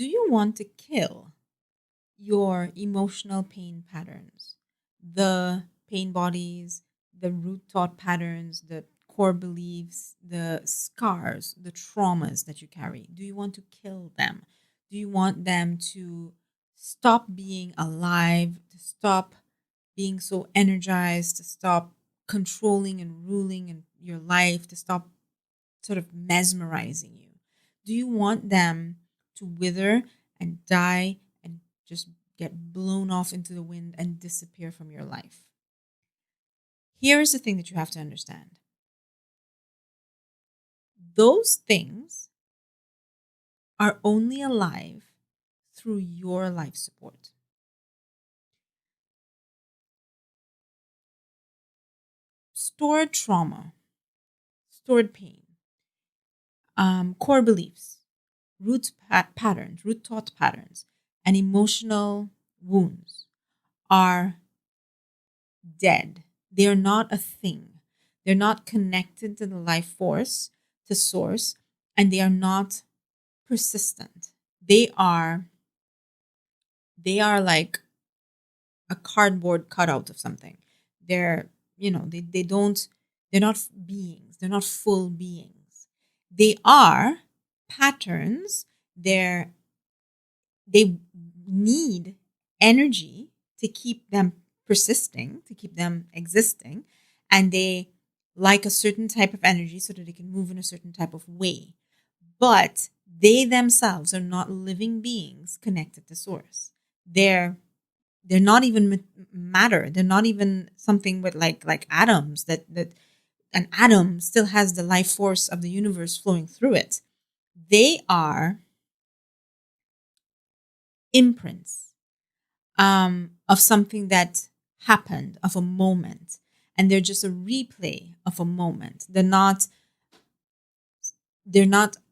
Do you want to kill your emotional pain patterns, the pain bodies, the root thought patterns, the core beliefs, the scars, the traumas that you carry? Do you want to kill them? Do you want them to stop being alive, to stop being so energized, to stop controlling and ruling in your life, to stop sort of mesmerizing you? Do you want them to wither and die and just get blown off into the wind and disappear from your life? Here's the thing that you have to understand: those things are only alive through your life support. Stored trauma, stored pain, core beliefs, patterns, root thought patterns, and emotional wounds are dead. They are not a thing. They're not connected to the life force, to source, and they are not persistent. They are like a cardboard cutout of something. They're, they don't, they're not beings. They're not full beings. They are patterns. They need energy to keep them persisting, to keep them existing, and they like a certain type of energy so that they can move in a certain type of way. But they themselves are not living beings connected to source. They're not even matter. They're not even something with like atoms that an atom still has the life force of the universe flowing through it. They are imprints of something that happened, of a moment, and they're just a replay of a moment. They're not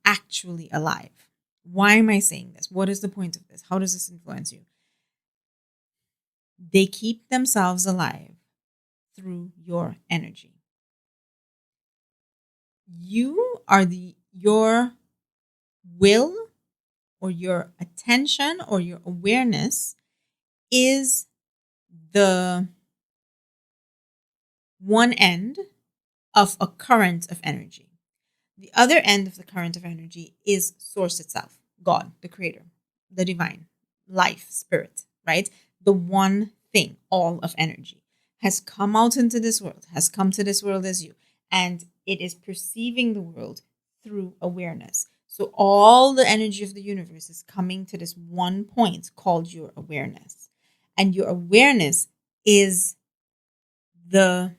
actually alive. Why am I saying this? What is the point of this? How does this influence you? They keep themselves alive through your energy. Your will or your attention or your awareness is the one end of a current of energy. The other end of the current of energy is source itself, God, the creator, the divine, life, spirit, right? The one thing, all of energy, has come out into this world, has come to this world as you, and it is perceiving the world through awareness. So all the energy of the universe is coming to this one point called your awareness. And your awareness is the,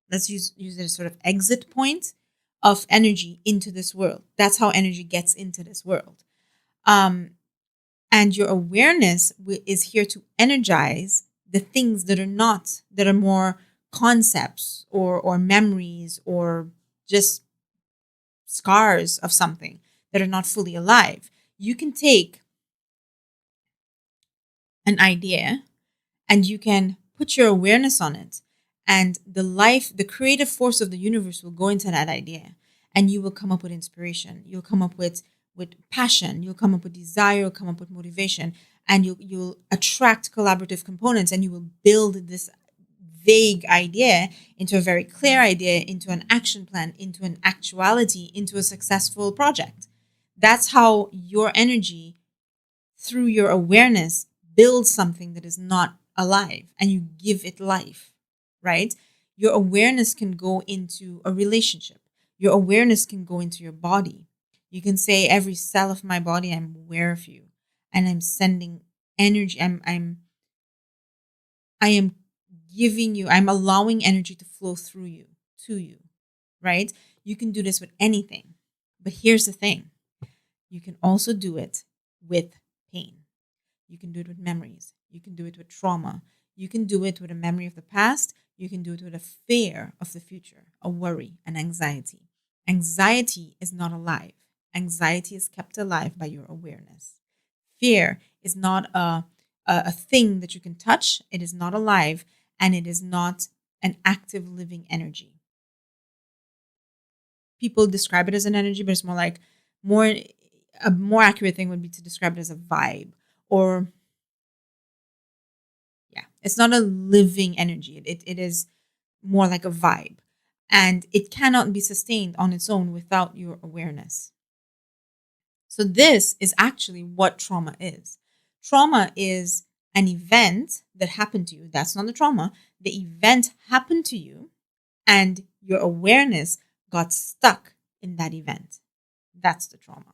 let's use it as sort of exit point of energy into this world. That's how energy gets into this world. And your awareness is here to energize the things that are more concepts or memories or just scars of something that are not fully alive. You can take an idea and you can put your awareness on it, and the creative force of the universe will go into that idea, and you will come up with inspiration. You'll come up with passion. You'll come up with desire. You'll come up with motivation, and you'll attract collaborative components, and you will build this vague idea into a very clear idea, into an action plan, into an actuality, into a successful project. That's how your energy, through your awareness, builds something that is not alive, and you give it life, right? Your awareness can go into a relationship. Your awareness can go into your body. You can say, every cell of my body, I'm aware of you, and I'm sending energy. I am giving you, I'm allowing energy to flow through you, to you, right? You can do this with anything. But here's the thing: you can also do it with pain. You can do it with memories. You can do it with trauma. You can do it with a memory of the past. You can do it with a fear of the future, a worry, an anxiety. Anxiety is not alive. Anxiety is kept alive by your awareness. Fear is not a thing that you can touch. It is not alive, and it is not an active living energy. People describe it as an energy, but it's more a more accurate thing would be to describe it as a vibe, or yeah, it's not a living energy. It is more like a vibe, and it cannot be sustained on its own without your awareness. So this is actually what trauma is. Trauma is an event that happened to you. That's not the trauma. The event happened to you, and your awareness got stuck in that event. That's the trauma.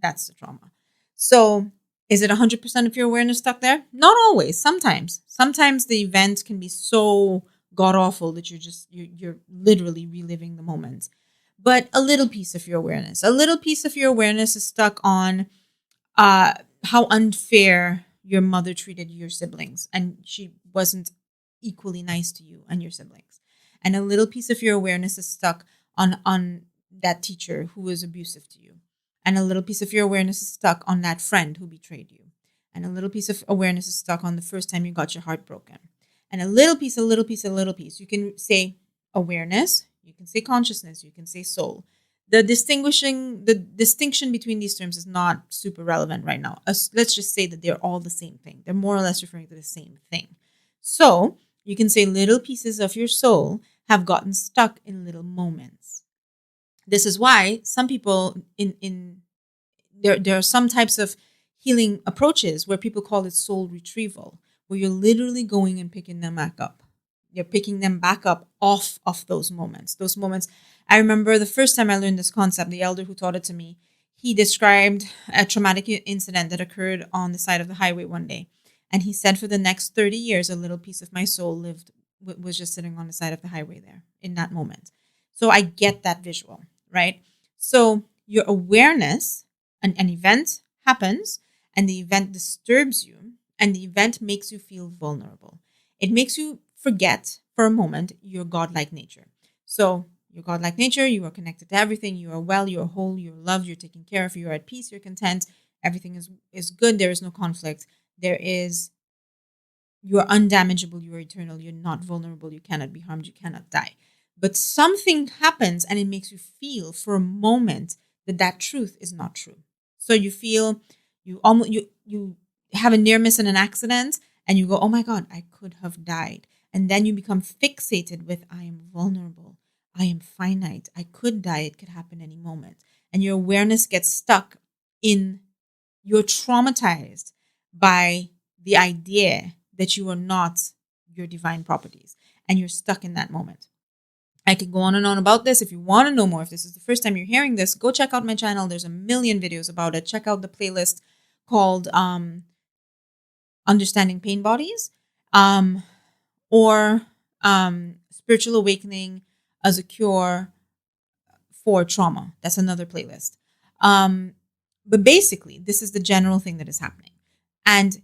That's the trauma. So is it 100% of your awareness stuck there? Not always. Sometimes. Sometimes the event can be so god awful that you're literally reliving the moment. But a little piece of your awareness. A little piece of your awareness is stuck on how unfair your mother treated your siblings, and she wasn't equally nice to you and your siblings. And a little piece of your awareness is stuck on that teacher who was abusive to you. And a little piece of your awareness is stuck on that friend who betrayed you. And a little piece of awareness is stuck on the first time you got your heart broken. And a little piece, a little piece, a little piece. You can say awareness, you can say consciousness, you can say soul. The distinction between these terms is not super relevant right now. Let's just say that they're all the same thing. They're more or less referring to the same thing. So you can say little pieces of your soul have gotten stuck in little moments. This is why some people there are some types of healing approaches where people call it soul retrieval, where you're literally going and picking them back up. You're picking them back up off of those moments. Those moments, I remember the first time I learned this concept, the elder who taught it to me, he described a traumatic incident that occurred on the side of the highway one day. And he said for the next 30 years, a little piece of my soul was just sitting on the side of the highway there in that moment. So I get that visual, right? So your awareness, an event happens and the event disturbs you and the event makes you feel vulnerable. It makes you forget for a moment your godlike nature. So your godlike nature, you are connected to everything. You are well, you're whole, you're loved, you're taken care of, you're at peace, you're content. Everything is good. There is no conflict. You're undamageable, you're eternal, you're not vulnerable, you cannot be harmed, you cannot die. But something happens and it makes you feel for a moment that truth is not true. So you feel you have a near miss in an accident and you go, oh my God, I could have died. And then you become fixated with, I am vulnerable, I am finite, I could die, it could happen any moment. And your awareness gets stuck you're traumatized by the idea that you are not your divine properties and you're stuck in that moment. I could go on and on about this. If you want to know more, if this is the first time you're hearing this, go check out my channel. There's a million videos about it. Check out the playlist called Understanding Pain Bodies or Spiritual Awakening as a Cure for Trauma. That's another playlist. But basically, this is the general thing that is happening. And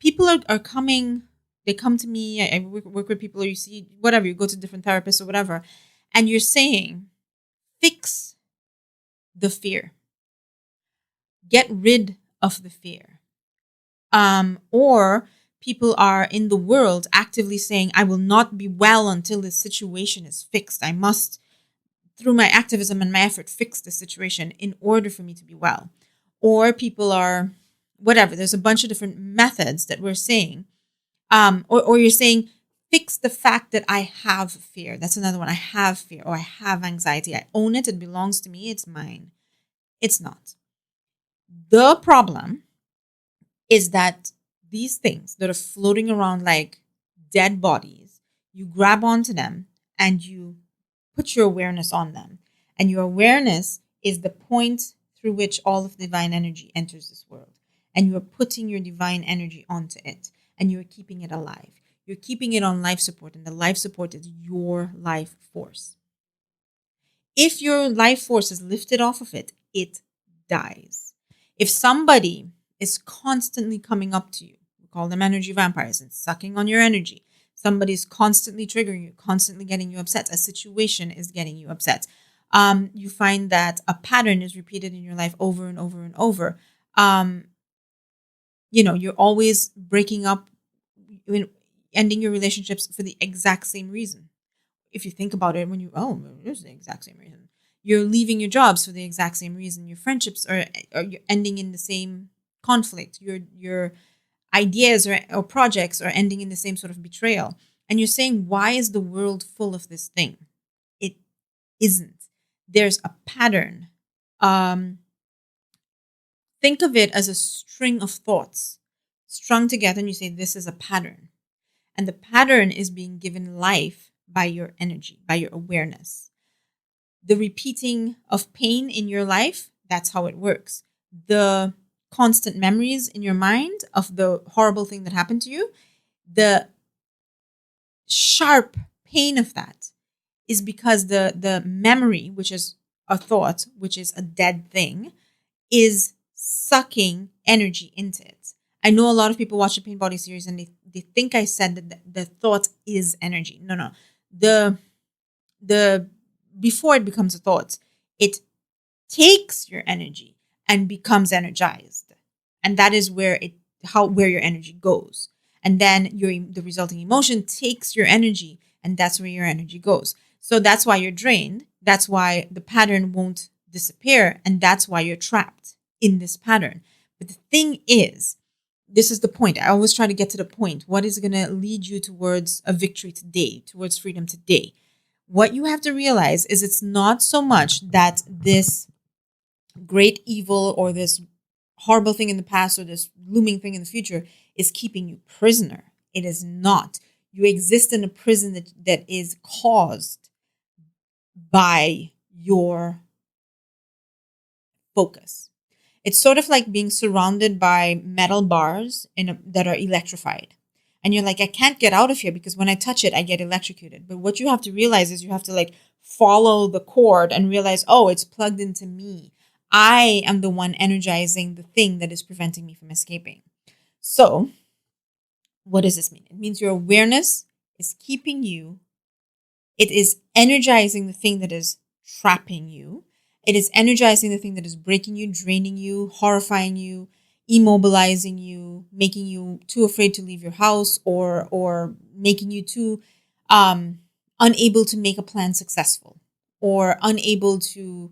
people are coming, they come to me, I work with people, or you see, whatever, you go to different therapists or whatever, and you're saying, fix the fear. Get rid of the fear. Or people are in the world actively saying, I will not be well until this situation is fixed. I must, through my activism and my effort, fix the situation in order for me to be well. Or people are, whatever, there's a bunch of different methods that we're saying. Or you're saying, fix the fact that I have fear. That's another one. I have fear or I have anxiety. I own it. It belongs to me. It's mine. It's not. The problem is that these things that are floating around like dead bodies, you grab onto them and you put your awareness on them. And your awareness is the point through which all of divine energy enters this world. And you are putting your divine energy onto it. And you're keeping it alive. You're keeping it on life support. And the life support is your life force. If your life force is lifted off of it, it dies. If somebody is constantly coming up to you, we call them energy vampires, and sucking on your energy, somebody's constantly triggering you, constantly getting you upset, a situation is getting you upset. You find that pattern is repeated in your life over and over and over. You're always breaking up, ending your relationships for the exact same reason. If you think about it, it's the exact same reason. You're leaving your jobs for the exact same reason. Your friendships are you're ending in the same conflict. Your ideas or projects are ending in the same sort of betrayal. And you're saying, why is the world full of this thing? It isn't. There's a pattern. Think of it as a string of thoughts strung together, and you say, this is a pattern. And the pattern is being given life by your energy, by your awareness. The repeating of pain in your life, that's how it works. The constant memories in your mind of the horrible thing that happened to you, the sharp pain of that is because the memory, which is a thought, which is a dead thing, is sucking energy into it. I know a lot of people watch the Pain Body series and they think I said that the thought is energy. No. The before it becomes a thought, it takes your energy and becomes energized. And that is where your energy goes. And then the resulting emotion takes your energy, and that's where your energy goes. So that's why you're drained. That's why the pattern won't disappear. And that's why you're trapped in this pattern. But the thing is, this is the point. I always try to get to the point. What is going to lead you towards a victory today, towards freedom today? What you have to realize is it's not so much that this great evil or this horrible thing in the past or this looming thing in the future is keeping you prisoner. It is not. You exist in a prison that is caused by your focus. It's sort of like being surrounded by metal bars that are electrified. And you're like, I can't get out of here because when I touch it, I get electrocuted. But what you have to realize is you have to follow the cord and realize, oh, it's plugged into me. I am the one energizing the thing that is preventing me from escaping. So what does this mean? It means your awareness is keeping you. It is energizing the thing that is trapping you. It is energizing the thing that is breaking you, draining you, horrifying you, immobilizing you, making you too afraid to leave your house, or making you too unable to make a plan successful, or unable to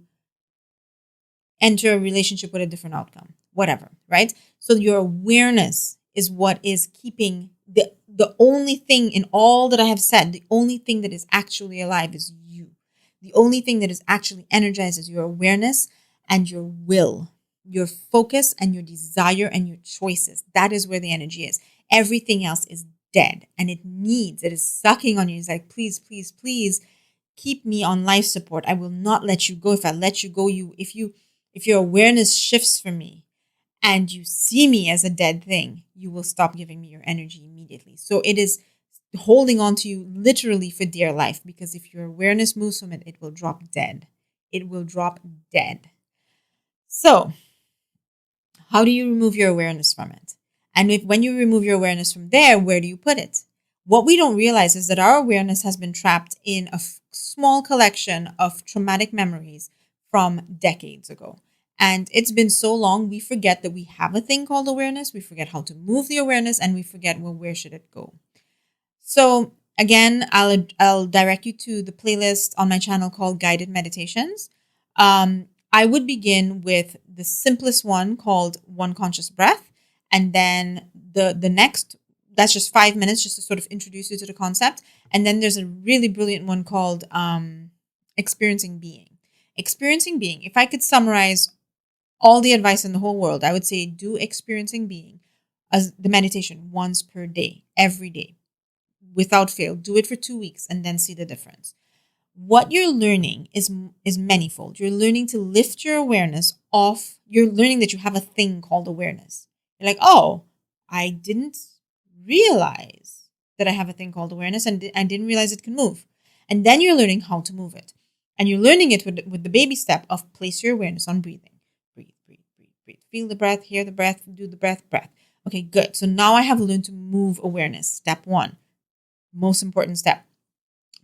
enter a relationship with a different outcome, whatever, right? So your awareness is what is keeping the only thing in all that I have said, the only thing that is actually alive is you. The only thing that is actually energized is your awareness and your will, your focus and your desire and your choices. That is where the energy is. Everything else is dead and it is sucking on you. It's like, please, please, please keep me on life support. I will not let you go. If I let you go, if your awareness shifts from me and you see me as a dead thing, you will stop giving me your energy immediately. So it is holding on to you literally for dear life, because if your awareness moves from it, it will drop dead. It will drop dead. So how do you remove your awareness from it? And when you remove your awareness from there, where do you put it? What we don't realize is that our awareness has been trapped in a small collection of traumatic memories from decades ago. And it's been so long, we forget that we have a thing called awareness. We forget how to move the awareness, and we forget, well, where should it go? So again, I'll direct you to the playlist on my channel called Guided Meditations. I would begin with the simplest one called One Conscious Breath. And then the next, that's just 5 minutes just to sort of introduce you to the concept. And then there's a really brilliant one called Experiencing Being. Experiencing Being, if I could summarize all the advice in the whole world, I would say do Experiencing Being as the meditation once per day, every day, without fail. Do it for 2 weeks and then see the difference. What you're learning is manifold. You're learning to lift your awareness off. You're learning that you have a thing called awareness. You're like, oh, I didn't realize that I have a thing called awareness, and I didn't realize it can move. And then you're learning how to move it. And you're learning it with the baby step of place your awareness on breathing. Breathe, breathe, breathe, breathe. Feel the breath, hear the breath, do the breath. Okay, good. So now I have learned to move awareness. Step 1. Most important step.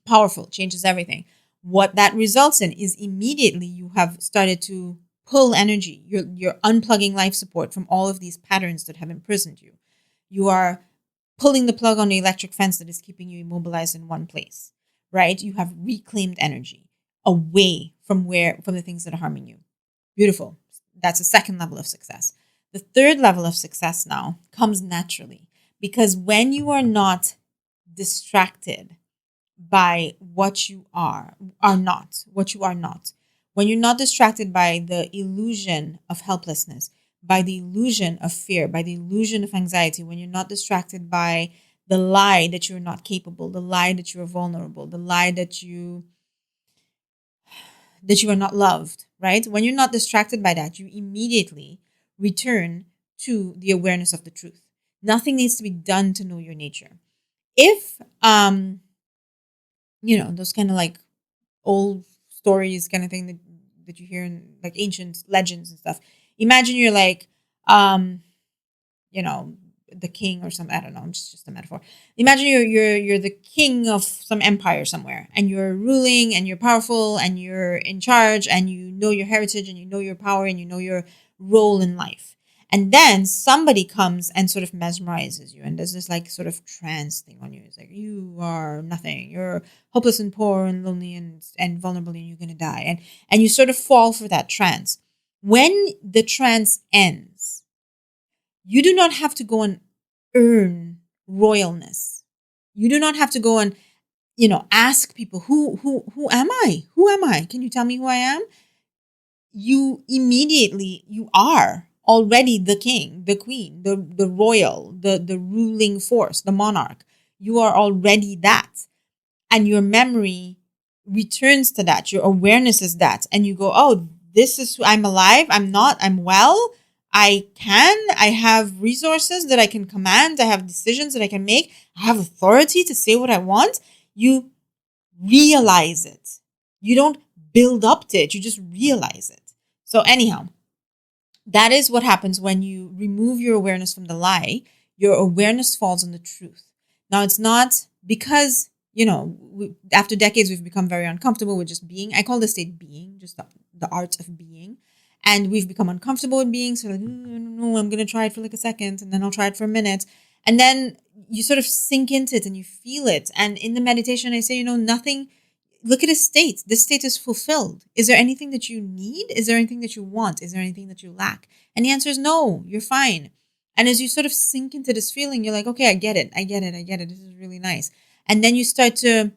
Powerful, changes everything. What that results in is immediately you have started to pull energy. You're unplugging life support from all of these patterns that have imprisoned you. You are pulling the plug on the electric fence that is keeping you immobilized in one place, right? You have reclaimed energy away from the things that are harming you. Beautiful. That's a second level of success. The third level of success now comes naturally, because when you are not distracted by what you what you are not, when you're not distracted by the illusion of helplessness, by the illusion of fear, by the illusion of anxiety, when you're not distracted by the lie that you're not capable, the lie that you're vulnerable, the lie that you are not loved, right? When you're not distracted by that, you immediately return to the awareness of the truth. Nothing needs to be done to know your nature. If those kind of like old stories kind of thing that you hear in like ancient legends and stuff. Imagine you're like the king or some, I don't know, just a metaphor. Imagine you're the king of some empire somewhere, and you're ruling and you're powerful and you're in charge, and you know your heritage and you know your power and you know your role in life. And then somebody comes and sort of mesmerizes you, and there's this like sort of trance thing on you. It's like, you are nothing. You're hopeless and poor and lonely and vulnerable, and you're gonna die. And you sort of fall for that trance. When the trance ends, you do not have to go and earn royalness. You do not have to go and, ask people, who am I? Who am I? Can you tell me who I am? You are already the king, the queen, the royal, the ruling force, the monarch. You are already that. And your memory returns to that. Your awareness is that. And you go, oh, this is who I'm alive. I'm well. I have resources that I can command. I have decisions that I can make. I have authority to say what I want. You realize it. You don't build up to it. You just realize it. So anyhow, that is what happens when you remove your awareness from the lie. Your awareness falls on the truth. Now, it's not because, after decades, we've become very uncomfortable with just being. I call this state being, just the art of being. And we've become uncomfortable with being. So like, no, I'm going to try it for like a second, and then I'll try it for a minute. And then you sort of sink into it and you feel it. And in the meditation, I say, nothing. Look at a state. This state is fulfilled. Is there anything that you need? Is there anything that you want? Is there anything that you lack? And the answer is no, you're fine. And as you sort of sink into this feeling, you're like, okay, I get it. This is really nice. And then you start to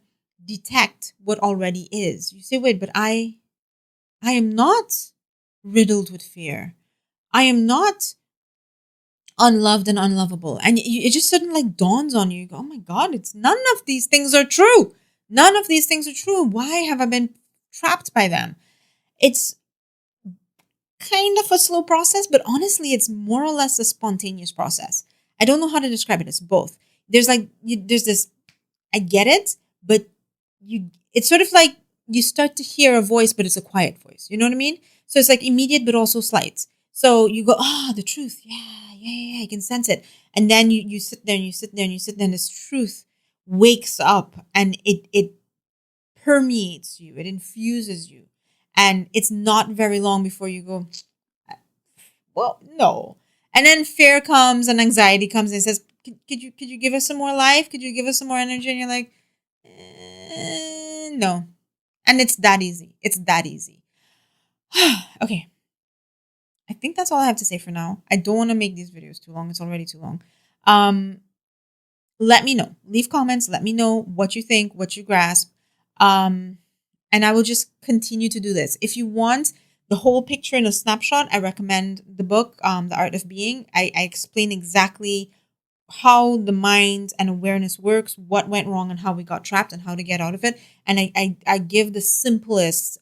detect what already is. You say, wait, but I am not riddled with fear. I am not unloved and unlovable. And it just suddenly like dawns on you. You go, oh my God, none of these things are true. None of these things are true. Why have I been trapped by them? It's kind of a slow process, but honestly, it's more or less a spontaneous process. I don't know how to describe it. It's both. There's this, I get it, but it's sort of like you start to hear a voice, but it's a quiet voice. You know what I mean? So it's like immediate, but also slight. So you go, the truth. Yeah, I can sense it. And then you sit there and you sit there and you sit there, and this truth wakes up, and it permeates you. It infuses you. And it's not very long before you go, well, no. And then fear comes and anxiety comes and says, could you give us some more life? Could you give us some more energy? And you're like, no. And it's that easy. Okay. I think that's all I have to say for now. I don't want to make these videos too long. It's already too long. Let me know. Leave comments. Let me know what you think, what you grasp. And I will just continue to do this. If you want the whole picture in a snapshot, I recommend the book, The Art of Being. I explain exactly how the mind and awareness works, what went wrong and how we got trapped and how to get out of it. And I give the simplest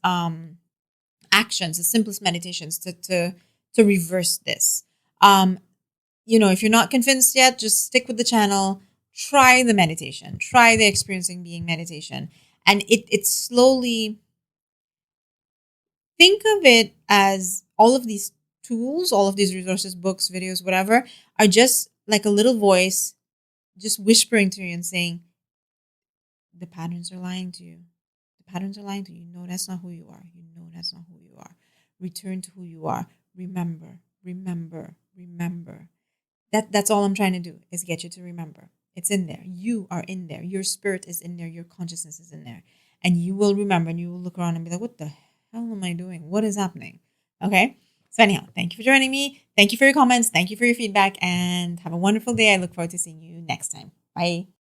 actions, the simplest meditations to reverse this. If you're not convinced yet, just stick with the channel. Try the meditation. Try the Experiencing Being meditation. And it slowly, think of it as all of these tools, all of these resources, books, videos, whatever, are just like a little voice just whispering to you and saying, the patterns are lying to you. The patterns are lying to you. No, that's not who you are. You know that's not who you are. Return to who you are. Remember. That's all I'm trying to do, is get you to remember. It's in there. You are in there. Your spirit is in there. Your consciousness is in there. And you will remember, and you will look around and be like, what the hell am I doing? What is happening? Okay. So anyhow, thank you for joining me. Thank you for your comments. Thank you for your feedback, and have a wonderful day. I look forward to seeing you next time. Bye.